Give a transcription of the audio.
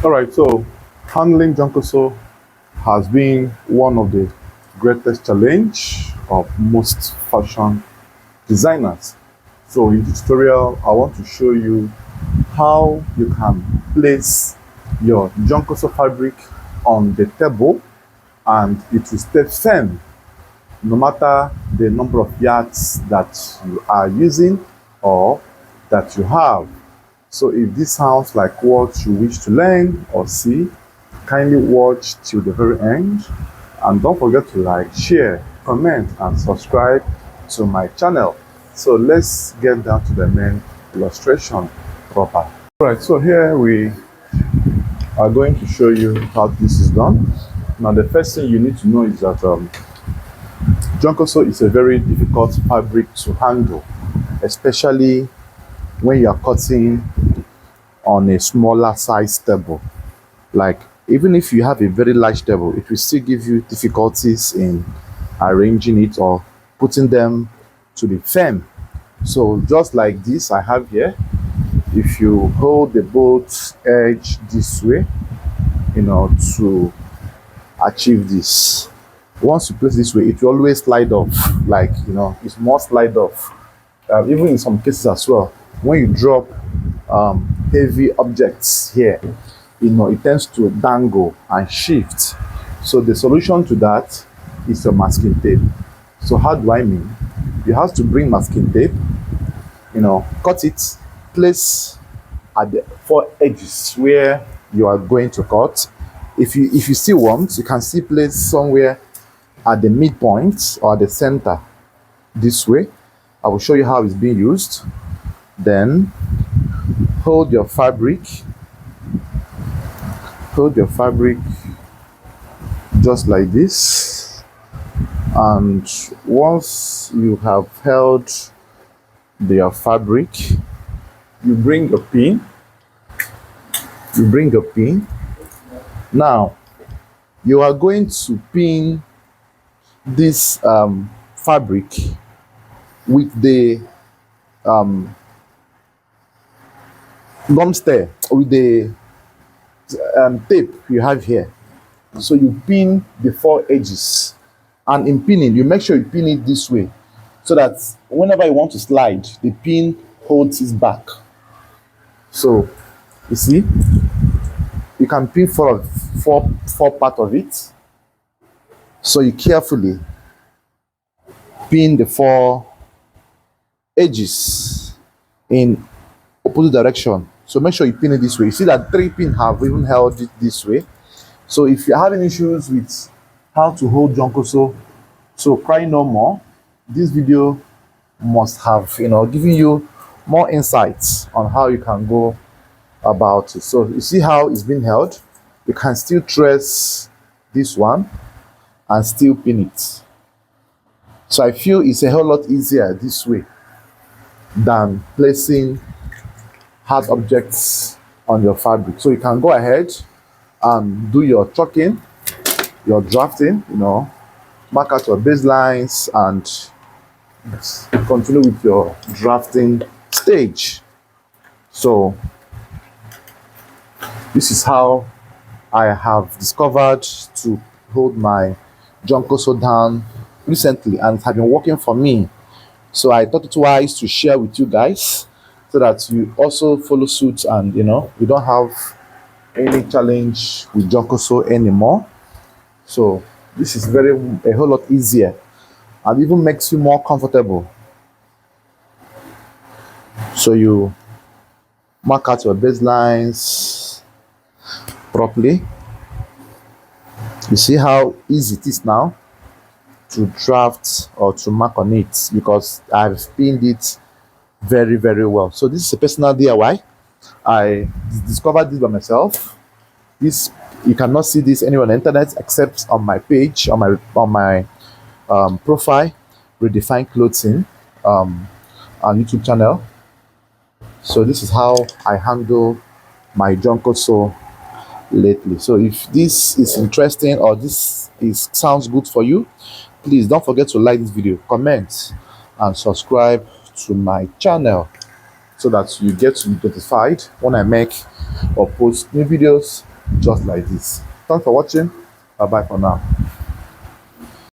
All right, so handling Jonkoso has been one of the greatest challenge of most fashion designers. So in this tutorial, I want to show you how you can place your Jonkoso fabric on the table and it will stay firm no matter the number of yards that you are using or that you have. So if this sounds like what you wish to learn or see, kindly watch till the very end and don't forget to like, share, comment and subscribe to my channel. So let's get down to the main illustration proper. Alright, so here we are going to show you how this is done. Now the first thing you need to know is that Jonkoso is a very difficult fabric to handle, especially when you are cutting on a smaller size table. Like even if you have a very large table, it will still give you difficulties in arranging it or putting them to the frame. So just like this I have here, if you hold the both edge this way, to achieve this, once you place this way, it will always slide off. Like it's more slide off. Even in some cases as well, when you drop heavy objects here, it tends to dangle and shift. So the solution to that is your masking tape. So how do I mean? You have to bring masking tape, cut it, place at the four edges where you are going to cut. If you still want, you can still place somewhere at the midpoint or at the center this way. I will show you how it's being used. Then hold your fabric just like this, and once you have held your fabric, you bring a pin. Now you are going to pin this fabric with the gum stir, with the tape you have here. So you pin the four edges, and in pinning you make sure you pin it this way so that whenever you want to slide, the pin holds it back. So you see, you can pin four part of it. So you carefully pin the four edges in opposite direction. So make sure you pin it this way. You see that 3 pins have even held it this way. So if you're having issues with how to hold Jonkoso, so cry no more. This video must have given you more insights on how you can go about it. So you see how it's being held. You can still trace this one and still pin it. So I feel it's a whole lot easier this way than placing hard objects on your fabric. So you can go ahead and do your chalking, your drafting, mark out your baselines and continue with your drafting stage. So this is how I have discovered to hold my Jonkoso down recently, and it has been working for me. So I thought it wise to share with you guys so that you also follow suit and you don't have any challenge with Jonkoso anymore. So this is a whole lot easier and even makes you more comfortable. So you mark out your baselines properly. You see how easy it is now to draft or to mark on it because I've pinned it very, very well. So this is a personal DIY. I discovered this by myself. This, you cannot see this anywhere on the internet except on my page, on my profile, Redefined Clothing, on YouTube channel. So this is how I handle my Jonkoso lately. So if this is interesting or sounds good for you, please don't forget to like this video, comment and subscribe to my channel so that you get to be notified when I make or post new videos just like this. Thanks for watching. Bye bye for now.